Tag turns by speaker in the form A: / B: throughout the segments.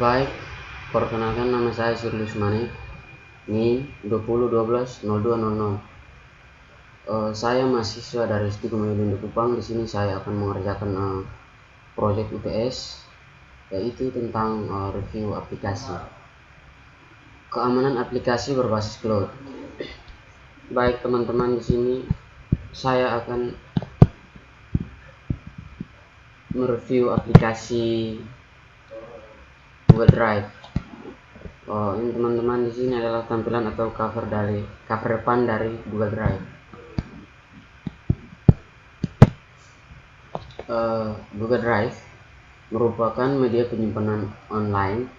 A: Baik, perkenalkan nama saya Sirlius Mane, NIM 20120200. Saya mahasiswa dari Studi Kemajuan di Kupang. Di sini saya akan mengerjakan proyek UTS, yaitu tentang review aplikasi. Keamanan aplikasi berbasis cloud. Baik teman-teman, di sini saya akan mereview aplikasi Google Drive. Ini teman-teman, di sini adalah tampilan atau cover depan dari Google Drive. Google Drive merupakan media penyimpanan online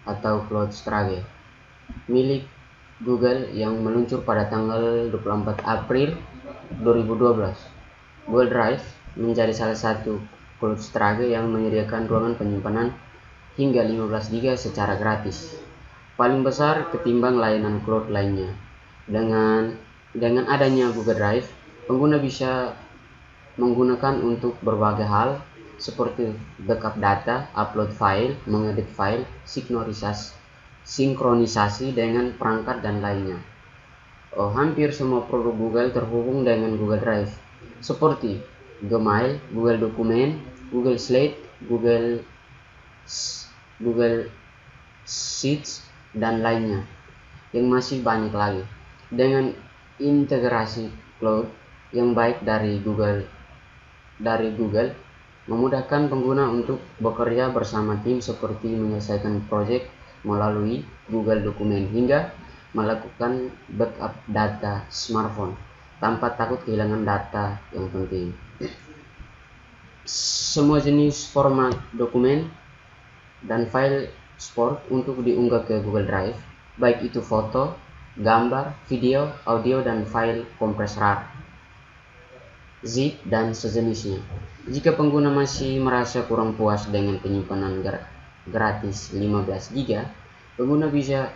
A: atau cloud storage milik Google yang meluncur pada tanggal 24 April 2012. Google Drive menjadi salah satu cloud storage yang menyediakan ruangan penyimpanan hingga 15 GB secara gratis, paling besar ketimbang layanan cloud lainnya. Dengan adanya Google Drive, pengguna bisa menggunakan untuk berbagai hal seperti backup data, upload file, mengedit file, sinkronisasi dengan perangkat dan lainnya. Hampir semua produk Google terhubung dengan Google Drive, seperti Gmail, Google Dokumen, Google Slide, Google Sheets, dan lainnya, yang masih banyak lagi. Dengan integrasi cloud yang baik dari Google memudahkan pengguna untuk bekerja bersama tim, seperti menyelesaikan proyek melalui Google Dokumen hingga melakukan backup data smartphone tanpa takut kehilangan data yang penting. Semua jenis format dokumen dan file support untuk diunggah ke Google Drive, baik itu foto, gambar, video, audio, dan file kompres RAR, zip, dan sejenisnya. Jika pengguna masih merasa kurang puas dengan penyimpanan gratis 15 GB, pengguna bisa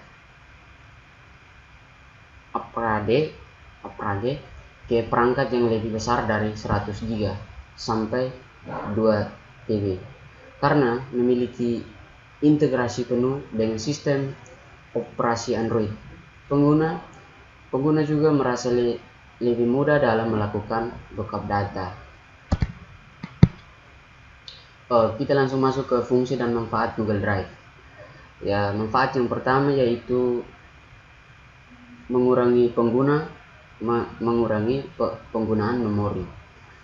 A: upgrade ke perangkat yang lebih besar dari 100 GB sampai 2 TB. Karena memiliki integrasi penuh dengan sistem operasi Android, pengguna juga merasa lebih mudah dalam melakukan backup data. Kita langsung masuk ke fungsi dan manfaat Google Drive. Manfaat yang pertama yaitu mengurangi penggunaan memori.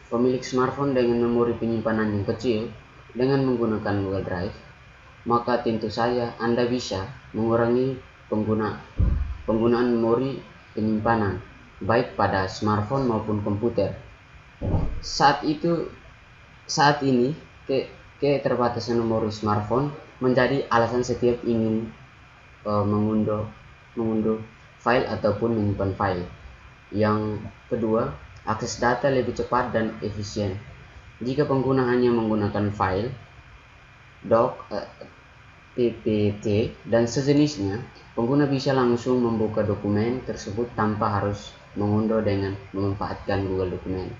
A: Pemilik smartphone dengan memori penyimpanan yang kecil dengan menggunakan Google Drive, maka tentu saja Anda bisa mengurangi penggunaan memori penyimpanan, baik pada smartphone maupun komputer. Saat ini keterbatasan memori smartphone menjadi alasan setiap ingin mengunduh file ataupun menyimpan file. Yang kedua, akses data lebih cepat dan efisien. Jika pengguna hanya menggunakan file, doc, ppt, dan sejenisnya, pengguna bisa langsung membuka dokumen tersebut tanpa harus mengunduh dengan memanfaatkan Google Dokumen.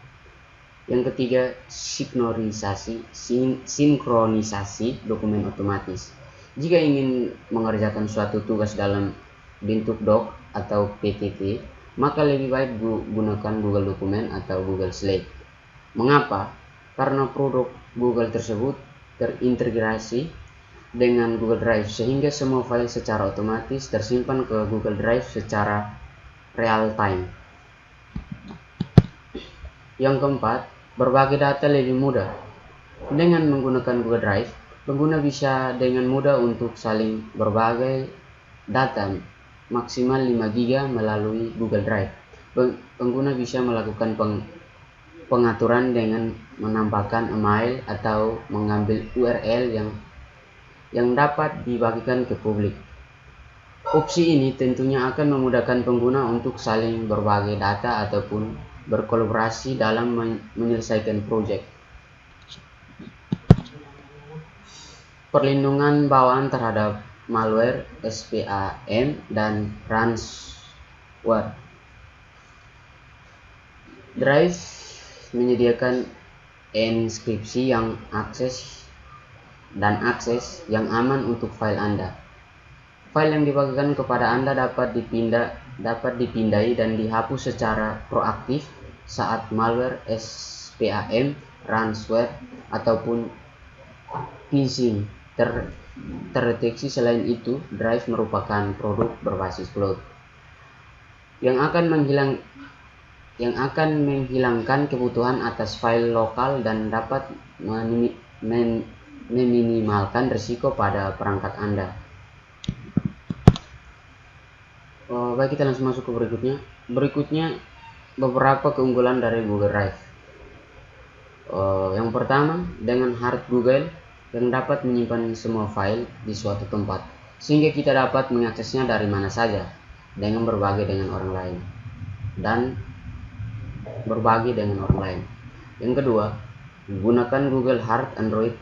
A: Yang ketiga, sinkronisasi dokumen otomatis. Jika ingin mengerjakan suatu tugas dalam bentuk doc atau PPT, maka lebih baik gunakan Google Dokumen atau Google Slide. Mengapa? Karena produk Google tersebut terintegrasi dengan Google Drive, sehingga semua file secara otomatis tersimpan ke Google Drive secara real time. Yang keempat, berbagi data lebih mudah. Dengan menggunakan Google Drive, pengguna bisa dengan mudah untuk saling berbagi data maksimal 5 GB melalui Google Drive. Pengguna bisa melakukan pengaturan dengan menambahkan email atau mengambil URL yang dapat dibagikan ke publik. Opsi ini tentunya akan memudahkan pengguna untuk saling berbagi data ataupun berkolaborasi dalam menyelesaikan proyek. Perlindungan bawaan terhadap malware, spam, dan ransomware. Drive menyediakan enkripsi yang akses dan akses yang aman untuk file Anda. File yang dibagikan kepada Anda dapat dipindai dan dihapus secara proaktif saat malware, spam, ransomware, ataupun phishing terdeteksi. Selain itu, Drive merupakan produk berbasis cloud yang akan menghilangkan kebutuhan atas file lokal dan dapat meminimalkan risiko pada perangkat Anda. Baik, kita langsung masuk ke berikutnya beberapa keunggulan dari Google Drive. Yang pertama, dengan hard Google yang dapat menyimpan semua file di suatu tempat, sehingga kita dapat mengaksesnya dari mana saja dengan berbagi dengan orang lain. Yang kedua, menggunakan Google Hard Android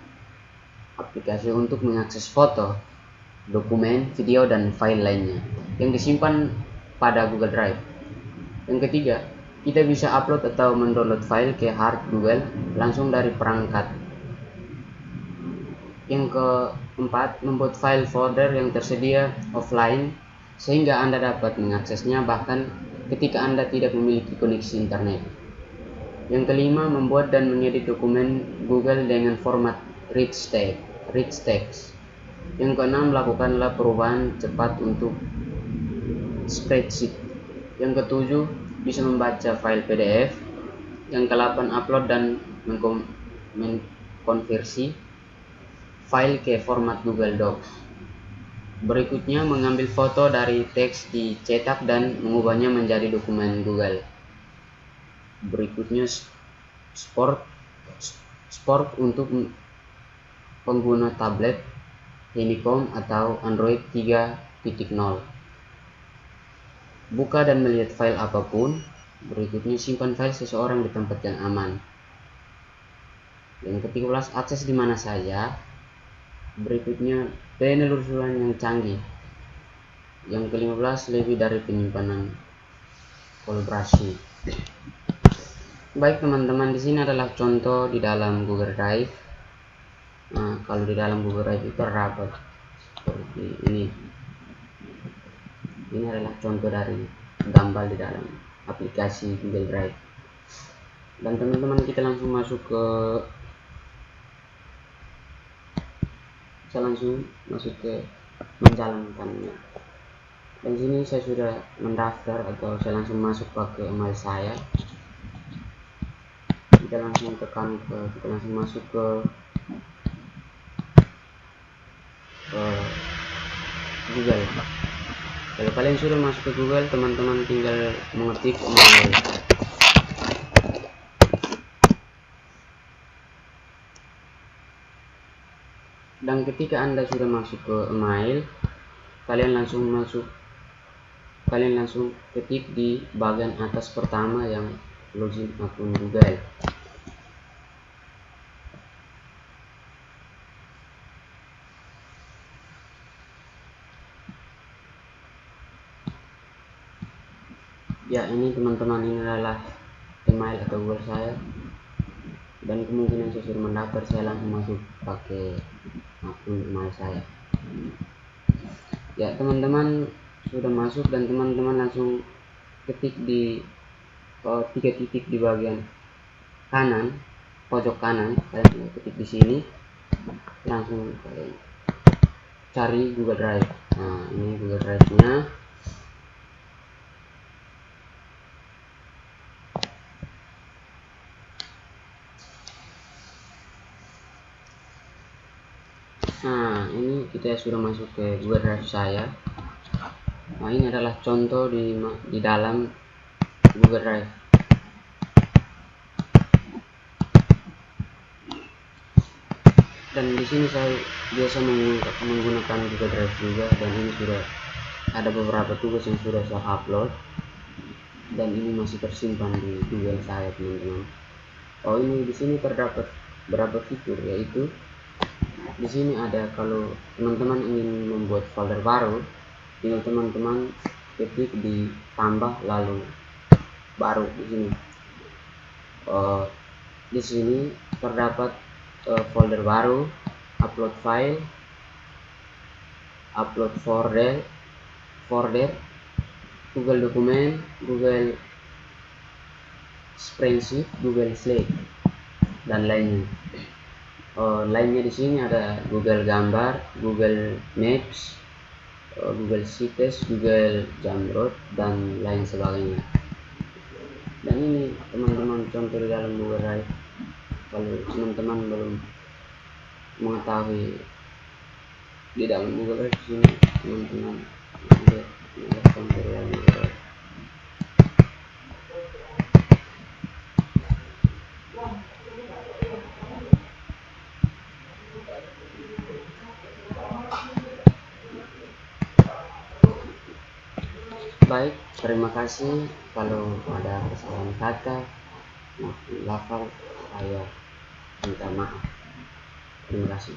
A: aplikasi untuk mengakses foto, dokumen, video, dan file lainnya yang disimpan pada Google Drive. Yang ketiga, kita bisa upload atau mendownload file ke hard Google langsung dari perangkat. Yang keempat, membuat file folder yang tersedia offline sehingga Anda dapat mengaksesnya bahkan ketika Anda tidak memiliki koneksi internet. Yang kelima, membuat dan mengedit dokumen Google dengan format rich text. Yang keenam, lakukanlah perubahan cepat untuk spreadsheet. Yang ketujuh, bisa membaca file PDF. Yang ke-8, upload dan mengkonversi file ke format Google Docs. Berikutnya, mengambil foto dari teks dicetak dan mengubahnya menjadi dokumen Google. Berikutnya, Sport untuk pengguna tablet, Honeycomb atau Android 3.0. Buka dan melihat file apapun. Berikutnya, simpan file seseorang di tempat yang aman. Yang ke-13, akses di mana saja. Berikutnya, penelusuran yang canggih. Yang ke-15, lebih dari penyimpanan kolaborasi. Baik teman-teman, di sini adalah contoh di dalam Google Drive. Nah, kalau di dalam Google Drive itu terdapat seperti ini. Ini adalah contoh dari gambar di dalam aplikasi Google Drive. Dan teman-teman, kita langsung masuk ke menjalankannya. Dan sini saya sudah mendaftar atau saya langsung masuk pakai email saya. Kita langsung masuk ke Google. Kalau kalian sudah masuk ke Google, teman-teman tinggal mengetik email. Dan ketika Anda sudah masuk ke email, kalian langsung ketik di bagian atas pertama yang login akun Google. Ya, ini teman-teman, ini adalah email atau Google saya. Dan kemungkinan saya sudah mendaftar, saya langsung masuk pakai akun email saya. Ya, teman-teman sudah masuk dan teman-teman langsung ketik di 3 titik di bagian kanan, pojok kanan. Kalian ketik di sini, langsung kalian cari Google Drive. Nah, ini Google Drive-nya. Nah, ini kita sudah masuk ke Google Drive saya. Nah, ini adalah contoh di dalam Google Drive. Dan di sini saya biasa menggunakan Google Drive juga, dan ini sudah ada beberapa tugas yang sudah saya upload dan ini masih tersimpan di Google saya, teman-teman. Oh, ini di sini terdapat beberapa fitur, yaitu di sini ada, kalau teman-teman ingin membuat folder baru, tinggal teman-teman ketik di tambah lalu baru di sini. Di sini terdapat folder baru upload file, upload folder, Google Dokumen, Google Spreadsheet, Google Slide, dan lainnya. Lainnya di sini ada Google Gambar, Google Maps, Google Sheets, Google Jamrud, dan lain sebagainya. Dan ini teman-teman contoh di dalam Google Drive. Kalau teman-teman belum mengetahui di dalam Google Drive, sini teman-teman lihat contoh di dalam Google Drive. Baik, terima kasih. Kalau ada kesalahan kata maupun lafal, saya minta maaf. Terima kasih.